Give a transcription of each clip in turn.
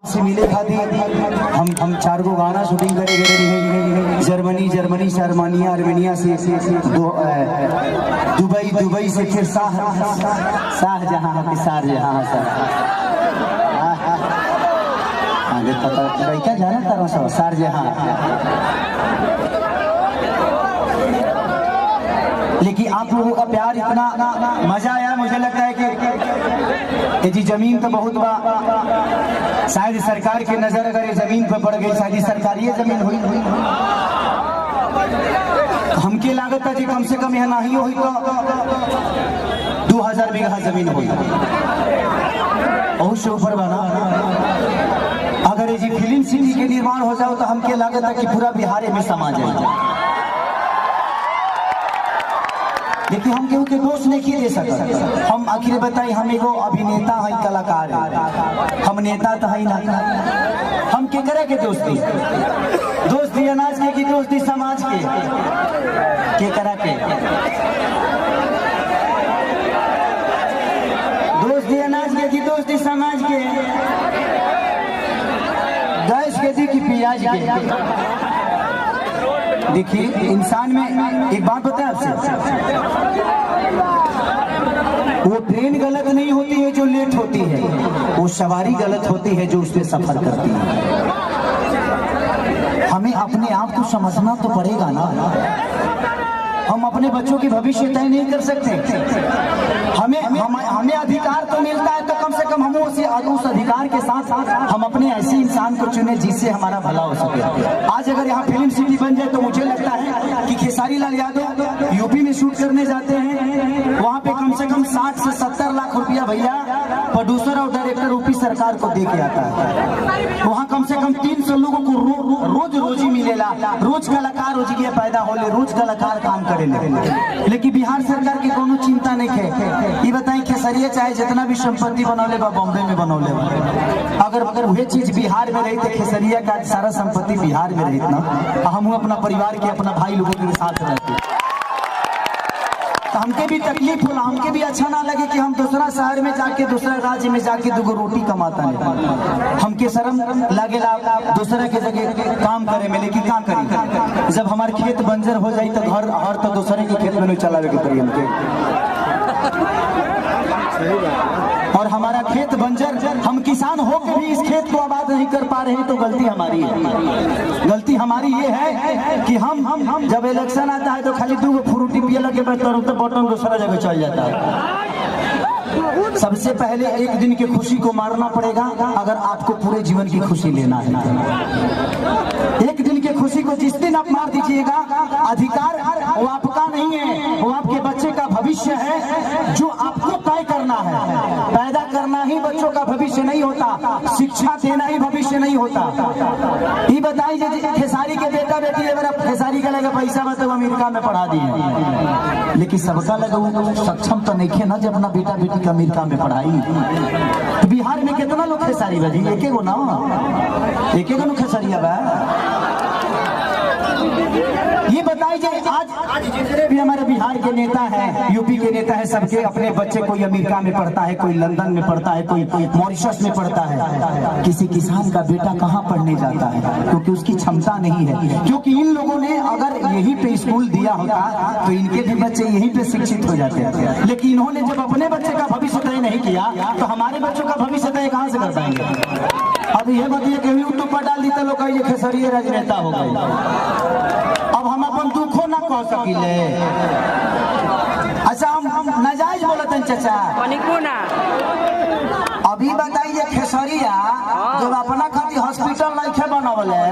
से मिले खाती हम चार गो गाना शूटिंग करे गए जर्मनी शर्मानिया आर्मेनिया से दुबई से फिर शाहजहां क्या जाना तारा शाहजहां। लेकिन आप लोगों का प्यार इतना मजा आया, मुझे लगता है कि जी जमीन तो बहुत बा, शायद सरकार की नजर अगर ये जमीन पर पड़ गई, शायद सरकारी जमीन हुई हमके लागत है जी कम से कम यहाँ नहीं हुई तो 2000 बीघा जमीन हुई, बहुत से ऊपर बना। अगर ये जी फिल्म सिटी के निर्माण हो जाओ तो हमके लागत है कि पूरा बिहार में समा जाए। देखिए हम केहू के दोष नहीं दे सकते, हम आखिर बताई हम एगो अभिनेता है, कलाकार है, हम नेता तो है ना, हम के करे के दोस्ती अनाज के की दोस्ती समाज के करा के दोस्ती अनाज के की दोस्ती समाज के, गैस के दी की प्याज के। देखिए इंसान में एक बात बताए आपसे, वो ट्रेन गलत नहीं होती है जो लेट होती है, वो सवारी गलत होती है जो उसमें सफर करती है। हमें अपने आप को समझना तो पड़ेगा ना, हम अपने बच्चों की भविष्य तय नहीं कर सकते। हमें अधिकार तो मिलता है तो कम से कम हम उस अधिकार के साथ हम अपने ऐसे इंसान को चुने जिससे हमारा भला हो सके। आज अगर यहाँ फिल्म सिटी बन जाए तो मुझे लगता है कि खेसारी लाल यादव यूपी में शूट करने जाते हैं, वहाँ पे कम से कम 60 से 70 लाख रुपया भैया प्रोड्यूसर और डायरेक्टर यूपी सरकार को दे के आता है। वहाँ कम से कम 300 लोगों को रोजी मिलेला, रोज कलाकार रोजी पैदा होले, रोज कलाकार काम करे। लेकिन बिहार सरकार की कोनो चिंता नहीं है। ये बताएं खेसरिया चाहे जितना भी संपत्ति बनौले बा बॉम्बे में बनौले बा, अगर वही चीज बिहार में रही तो खेसरिया का सारा संपत्ति बिहार में रही ना, हम अपना परिवार के अपना भाई लोगों के साथ रहते तो हमके भी तकलीफ होला, हमके भी अच्छा ना लगे कि हम दूसरा शहर में जाके दूसरा राज्य में जाके दुगो रोटी कमाता है। हमके शर्म लगेला दूसरा के जगह काम करे में, लेकिन क्या करी जब हमारे खेत बंजर हो जाए तो घर और तो दूसरे के खेत में नहीं चलावे के पड़ी हमके, और हमारा खेत बंजर, हम किसान हो के भी इस खेत को आबाद नहीं कर पा रहे तो गलती हमारी है। गलती हमारी ये है कि हम जब इलेक्शन आता है तो खाली 2 फ्रूटी पिए लगे तो बटन दूसरा जगह चल जाता है। सबसे पहले एक दिन की खुशी को मारना पड़ेगा अगर आपको पूरे जीवन की खुशी लेना है। एक दिन की खुशी को जिस दिन आप मार दीजिएगा, अधिकार वो आपका नहीं है, वो आपके बच्चे का भविष्य है जो आपको तय करना है। पैदा करना ही बच्चों का भविष्य नहीं होता, शिक्षा देना ही भविष्य नहीं होता। ये बताइए खेसारी के बेटा बेटी अगर आप खेसारी का लगा पैसा मतलब अमेरिका में पढ़ा दिए, लेकिन सबका लगा सक्षम तो नहीं है ना जब अपना बेटा बेटी का अमेरिका में पढ़ाई। तो बिहार में कितना लोग खेसारी बजी, एक गो ना, एक लोग खेसारिया बा। ये बताइए आज जितने भी हमारे बिहार के नेता हैं, यूपी के नेता हैं, सबके अपने बच्चे कोई अमेरिका में पढ़ता है, कोई लंदन में पढ़ता है, कोई मॉरिशस में पढ़ता है। किसी किसान का बेटा कहाँ पढ़ने जाता है क्योंकि उसकी क्षमता नहीं है। क्योंकि इन लोगों ने अगर यहीं पे स्कूल दिया होता तो इनके भी बच्चे यहीं पे शिक्षित हो जाते हैं, लेकिन इन्होंने जब अपने बच्चे का भविष्य तय नहीं किया तो हमारे बच्चों का भविष्य तय कहाँ से कर पाएंगे। अब ये बताइए कि यूट्यूब पर डाल दी तो लोग ये खेसरिया राजनेता हो गए। अब हम अपन दुखो ना कह सकिले। अच्छा हम नाजायज बोलते हैं चाचा, अभी बताइए खेसरिया जब अपना खातिर हॉस्पिटल नहीं बनवले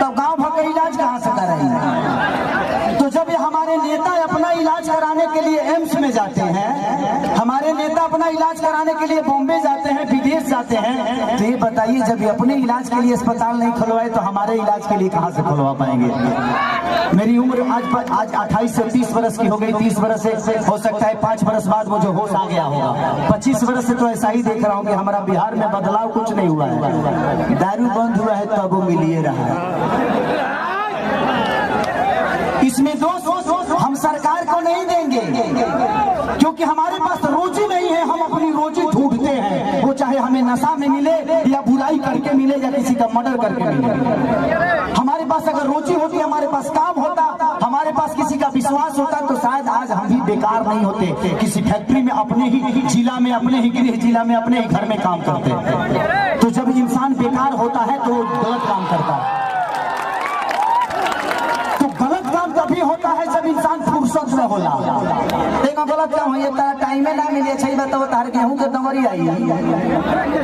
तब गांव भर का इलाज कहाँ से कराएंगे। तो जब हमारे नेता अपना इलाज कराने के लिए एम्स में जाते हैं, हमारे नेता अपना इलाज कराने के लिए बॉम्बे जाते हैं, विदेश जाते हैं, तो ये बताइए जब ये अपने इलाज के लिए अस्पताल नहीं खुलवाए तो हमारे इलाज के लिए कहाँ से खुलवा पाएंगे। मेरी उम्र आज 28 से 30 वर्ष की हो गई, 30 वर्ष से हो सकता है 5 वर्ष बाद मुझे होश आ गया होगा। 25 वर्ष से तो ऐसा ही देख रहा हूँ कि हमारा बिहार में बदलाव कुछ नहीं हुआ है। दारू बंद हुआ है तब वो मिलिए रहा है। इसमें दोष हम सरकार को नहीं देंगे क्योंकि हमारे पास रोजी नहीं है, हम अपनी रोजी ढूंढते हैं, वो चाहे हमें नशा में मिले या बुराई करके मिले या किसी का मर्डर करके मिले। हमारे पास अगर रोजी होती, हमारे पास काम होता, हमारे पास किसी का विश्वास होता, तो शायद आज हम भी बेकार नहीं होते, किसी फैक्ट्री में अपने ही जिला में, अपने ही गृह जिला में, अपने ही घर में काम करते। तो जब इंसान बेकार होता है तो वो गलत काम करता है। तो गलत काम तभी होता है जब इंसान फुर्सत में होला। देखो गलत काम हो तारा टाइमे ना मिले, अच्छा बताओ तार गेहूं के दमरी आई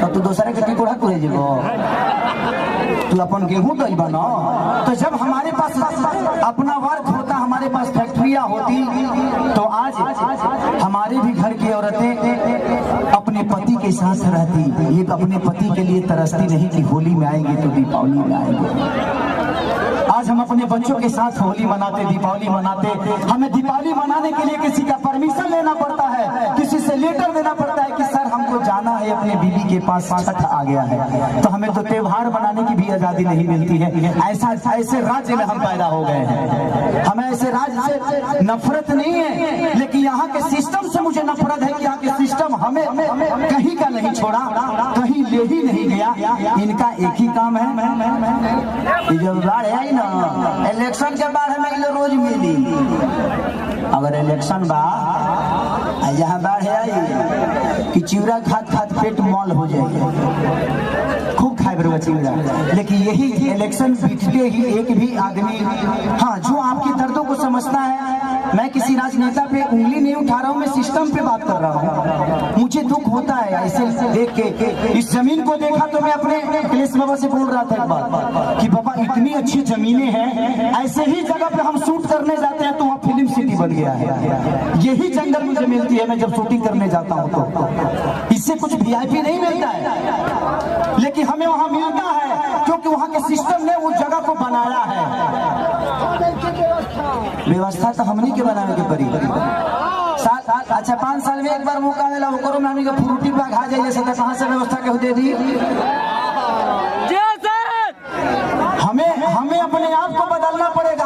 तो तू दूसरे के टिकोड़ा तुरे जेबो, तू अपन गेहूं दई बना। तो जब हमारे पास अपना वर्क होता, हमारे पास फैक्ट्रियां होती, तो आज हमारे भी घर की औरतें अपने पति के साथ रहती, ये अपने पति के लिए तरसती नहीं कि होली में आएंगे तो दीपावली में आएंगे। आज हम अपने बच्चों के साथ होली मनाते, दीपावली मनाते। हमें दीपावली मनाने के लिए किसी का परमिशन लेना पड़ता है, किसी से लेटर देना पड़ता है कि सर हमको जाना है अपने बीवी के पास, छठ आ गया है। तो हमें तो त्योहार मनाने की भी आजादी नहीं मिलती है। ऐसे राज्य में हम पैदा हो गए हैं। हमें ऐसे राज्य से नफरत नहीं है, लेकिन यहाँ के सिस्टम से मुझे नफरत है कि यहाँ के सिस्टम हमें कहीं का नहीं छोड़ा, कहीं ले ही नहीं गया। इनका एक ही काम है, जब बाढ़ आई ना, इलेक्शन के बाद हमें रोज मिली। अगर इलेक्शन बा यहाँ बाढ़ आई कि चिवड़ा खात खात पेट मॉल हो जाए, खूब खाए बरुआ चिवड़ा। लेकिन यही इलेक्शन बीतते ही एक भी आदमी, हाँ, जो आपकी दर्दों को समझता है, मैं किसी राजनेता पे उंगली नहीं उठा रहा हूँ, मैं सिस्टम पे बात कर रहा हूँ। मुझे दुख होता है ऐसे देख के। इस जमीन को देखा तो मैं अपने अखिलेश बाबा से बोल रहा था एक बात कि बाबा इतनी अच्छी जमीनें हैं, ऐसे ही जगह पे हम शूट करने जाते हैं तो वहाँ फिल्म सिटी बन गया है। यही जंगल मुझे मिलती है मैं जब शूटिंग करने जाता हूँ, तो इससे कुछ वीआईपी नहीं मिलता है, लेकिन हमें वहाँ मिलता है क्योंकि वहाँ के सिस्टम ने उस जगह को बनाया है। व्यवस्था तो हमनी के बनाने के पड़ी। अच्छा 5 साल में एक बार मौका मिला, वो में हमनी का फ्रूटी बाग आ जाइए, तो कहाँ से व्यवस्था के दे दी। हमें अपने आप को बदलना पड़ेगा।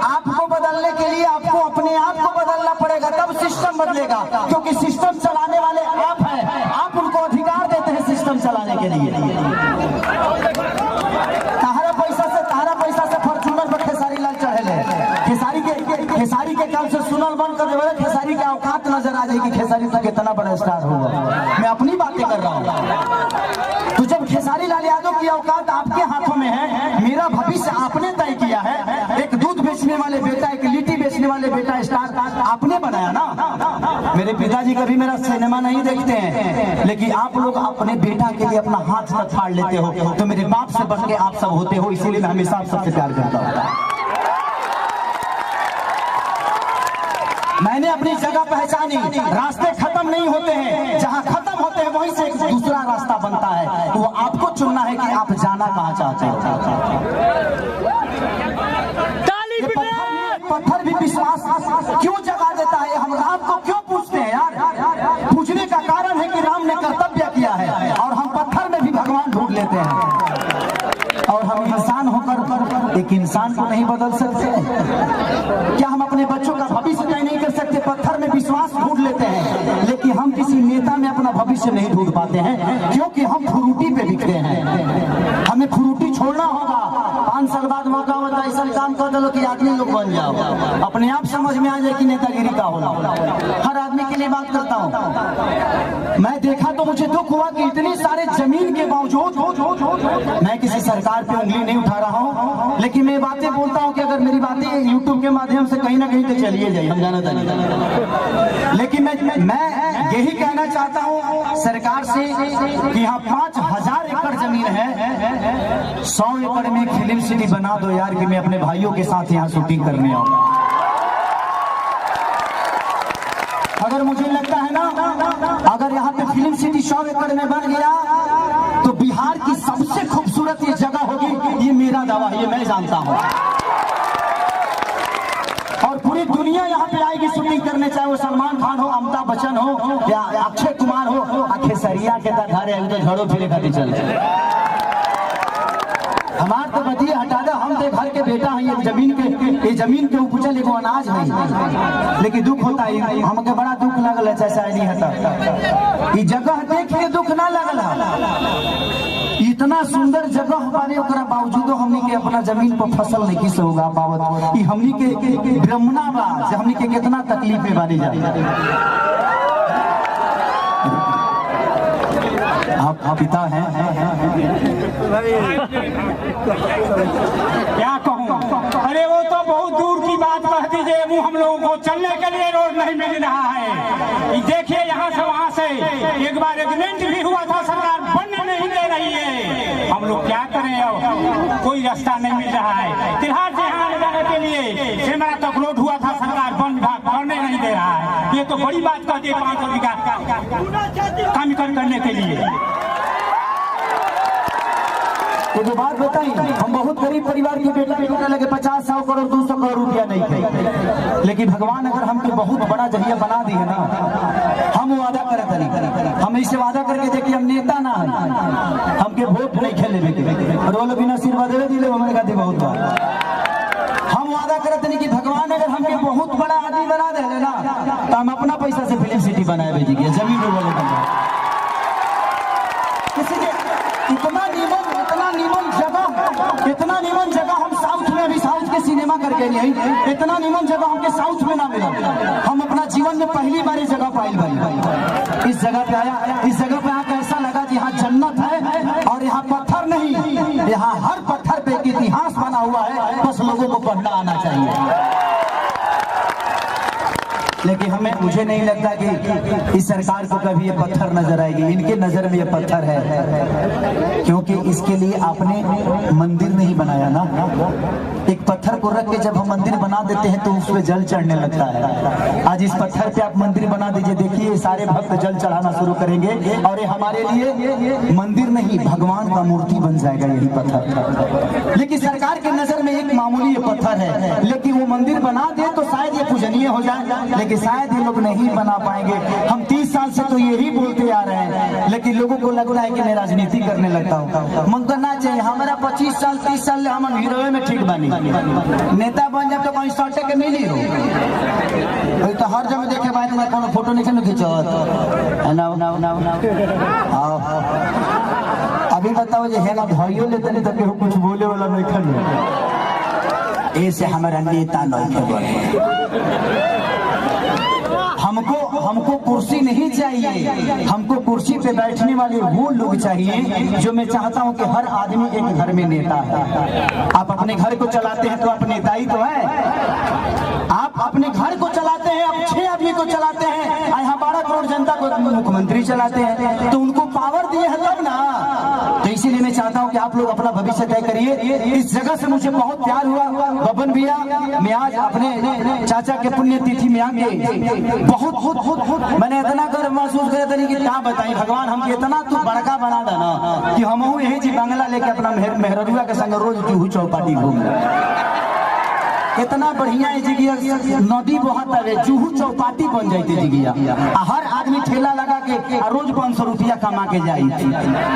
आपको बदलने के लिए आपको अपने आप को बदलना पड़ेगा, तब सिस्टम बदलेगा। क्योंकि सिस्टम चलाने वाले आप हैं, आप उनको अधिकार देते हैं सिस्टम चलाने के लिए। तारा पैसा से फॉर्च्यूनर पर खेसारी लाल चढ़े, खेसारी के काम से सुनल बंद कर देवे, खेसारी का औकात नजर आ जाएगी, खेसारी तक कितना बड़ा स्टार होगा। मैं अपनी बातें कर रहा हूँ। तो जब खेसारी लाल यादव की औकात आपके हाथों में है, मेरा भविष्य आपने तय किया है। एक दूध बेचने वाले बेटा, एक लिट्टी बेचने वाले बेटा स्टार आपने बनाया ना। मेरे पिताजी कभी मेरा सिनेमा नहीं देखते हैं, लेकिन आप लोग अपने बेटा के लिए अपना हाथ तक फाड़ लेते हो। तो मेरे बाप से बढ़ के आप सब होते हो, इसीलिए मैं हमेशा आप सबसे प्यार करता हूँ। मैंने अपनी जगह पहचानी, रास्ते खत्म नहीं होते हैं, जहाँ खत्म होते हैं वहीं से एक दूसरा रास्ता बनता है। वो आपको चुनना है कि आप जाना कहाँ चाहते हो। पत्थर भी विश्वास क्यों जगा देता है, हम राम को क्यों पूछते हैं यार। पूछने का कारण है कि राम ने कर्तव्य किया है, और हम पत्थर में भी भगवान ढूंढ लेते हैं। और हम इंसान होकर एक इंसान को नहीं बदल सकते। क्या हम अपने बच्चों का भविष्य तय नहीं कर सकते? पत्थर में विश्वास ढूंढ लेते हैं, लेकिन हम किसी नेता में अपना भविष्य नहीं ढूंढ पाते हैं, क्योंकि हम फ्रूटी पे बिकते हैं। हमें फ्रूटी छोड़ना होगा। 5 साल बाद मौका होता है, ऐसा काम कर दो कि आदमी लोग बन जाओ, अपने आप समझ में आ जाए कि नेतागिरी का होना। हर आदमी के लिए बात करता हूँ। मैं देखा तो मुझे दुख हुआ कि इतनी सारे जमीन के बावजूद, मैं किसी सरकार पे उंगली नहीं उठा रहा हूँ, लेकिन मैं बातें बोलता हूँ कि अगर मेरी बातें यूट्यूब के माध्यम से कहीं ना कहीं तो चलिए जाए, हम जाना चाहिए। लेकिन मैं यही कहना चाहता हूँ सरकार से कि यहाँ 5000 एकड़ जमीन है, 100 एकड़ में एक फिल्म सिटी बना दो यार, कि मैं अपने भाइयों के साथ यहाँ शूटिंग करने आऊँ। अगर मुझे लगता है ना, अगर यहाँ पे फिल्म सिटी 100 एकड़ में बन गया तो बिहार की सबसे खूबसूरत ये जगह होगी, ये मेरा दावा है, ये मैं जानता हूँ। और पूरी दुनिया यहाँ पे आएगी शूटिंग करने, चाहे वो सलमान खान हो, अमिताभ बच्चन हो या अक्षय कुमार हो। खेसरिया के धारे तो झड़ो फिरे खाती चलते। हमार तो बतिए हटा दे, हम तो घर के बेटा हैं, ये जमीन के उपजल एगो अनाज है। लेकिन दुख होता है, हमके बड़ा दुख लगल है, चाहे नहीं हटा। ये जगह देख के दुख ना लगा लागल है। इतना सुंदर जगह बारे ओकरा बावजूदो हमनी के अपना जमीन पर फसल नहीं किस होगा पावत। ई हमनी के ब्रह्मणा बा जे हमनी के कितना तकलीफ में बानी जाए। आप पिता हैं क्या कहूँ। अरे वो तो बहुत दूर की बात कह दीजिए। वो हम लोगों को चलने के लिए रोड नहीं मिल रहा है। देखिए यहाँ से वहाँ से एक बार एग्रीमेंट भी हुआ था, सरकार बनने नहीं दे रही है। हम लोग क्या करें, अब कोई रास्ता नहीं मिल रहा है। तिहाड़ से यहाँ जाने के लिए सेमरा तक रोड हुआ था, सरकार वन विभाग बनने नहीं दे रहा है। ये तो बड़ी बात कह दी 500 बीघा काम करने के लिए। तो जो बात बताई, हम बहुत गरीब परिवार के बेटा बेटा लगे 50-100 करोड़ 200 करोड़ रुपया नहीं थे, लेकिन भगवान अगर हमके बहुत बड़ा जरिया बना दी है ना, हम वादा करते नहीं। हम ऐसे वादा करके देखिए हम नेता ना है, हमके वोट नहीं खेले और वो लोग बिना आशीर्वाद दे दिले हमारे खातिर बहुत बात। हम वादा करते नहीं कि भगवान अगर हमके बहुत बड़ा आदमी बना दे ना, तो हम अपना पैसा से फिल्म सिटी बनाए भेजिए, जमीन पे बोले इतना नीमन जगह हम साउथ में अभी साउथ के सिनेमा करके नहीं, इतना नीमन जगह हमके साउथ में ना मिला। हम अपना जीवन में पहली बार इस जगह पाई भाई, इस जगह पे आया, इस जगह पे आकर ऐसा लगा कि यहाँ जन्नत है और यहाँ पत्थर नहीं, यहाँ हर पत्थर पे एक इतिहास बना हुआ है, बस लोगों को पढ़ना आना चाहिए। लेकिन मुझे नहीं लगता कि इस सरकार को कभी ये पत्थर नजर आएगी। इनके नजर में ये पत्थर है, क्योंकि इसके लिए आपने मंदिर नहीं बनाया ना। एक पत्थर को रख के जब हम मंदिर बना देते हैं तो उसमें जल चढ़ने लगता है। आज इस पत्थर पे आप मंदिर बना दीजिए, देखिए सारे भक्त जल चढ़ाना शुरू करेंगे और ये हमारे लिए मंदिर नहीं भगवान का मूर्ति बन जाएगा यही पत्थर। लेकिन सरकार के नजर में एक मामूली ये पत्थर है, लेकिन वो मंदिर बना दे तो शायद ये पूजनीय हो जाए, कि शायद ये लोग नहीं बना पाएंगे। हम 30 साल से तो यही बोलते आ रहे हैं, लेकिन लोगों को लगता है कि मैं राजनीति करने लगता हूँ। मन करना चाहिए हमारा 25 साल 30 साल हम हीरो में ठीक बनी, नेता बन जाए तो कहीं सटे के मिली हो तो हर जगह देखे बात में कोनो फोटो नहीं खींचत। अभी बताओ जो है ना भाइयों लेते नहीं तो कुछ बोले वाला नहीं खड़े, ऐसे हमारा नेता नहीं बने। हमको कुर्सी नहीं चाहिए, हमको कुर्सी पे बैठने वाले वो लोग चाहिए जो मैं चाहता हूं कि हर आदमी एक घर में नेता है। आप अपने घर को चलाते हैं तो आप नेता ही तो है। आप अपने घर को चलाते हैं, आप 6 आदमी को चलाते हैं, यहाँ 12 करोड़ जनता को मुख्यमंत्री चलाते हैं, तो उनको पावर दिए है तब ना। तो इसीलिए मैं चाहता हूँ कि आप लोग अपना भविष्य तय करिए। इस जगह से मुझे बहुत प्यार हुआ बबन भैया, मैं आज अपने चाचा के पुण्यतिथि में आके बहुत मैंने इतना गर्व महसूस किया था कि क्या बताई। भगवान हमके इतना तू बड़का बना देना कि हम यही जी बंगला लेके अपना मेहरुआ के संग रोज चूहू चौपाटी घूम, इतना बढ़िया है जिगिया, नदी बहुत है, चूहू चौपाटी बन जाती जिगिया, हर आदमी ठेला लगा के रोज 500 रुपया कमा के जाए।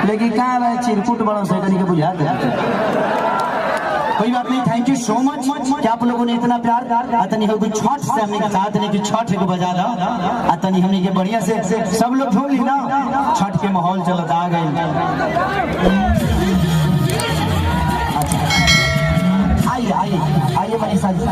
लेकिन क्या चिरकुट बड़ों से के बुझा दे। कोई बात नहीं, थैंक यू सो मच कि आप लोगों ने इतना प्यार। अतनी हो छठ से हमने साथ नहीं कि छठ को बजा दो, अतनी हमने के बढ़िया से सब लोग झूम ली ना, छठ के माहौल चलत आ गए। आइए आइए आइए मनीषा जी।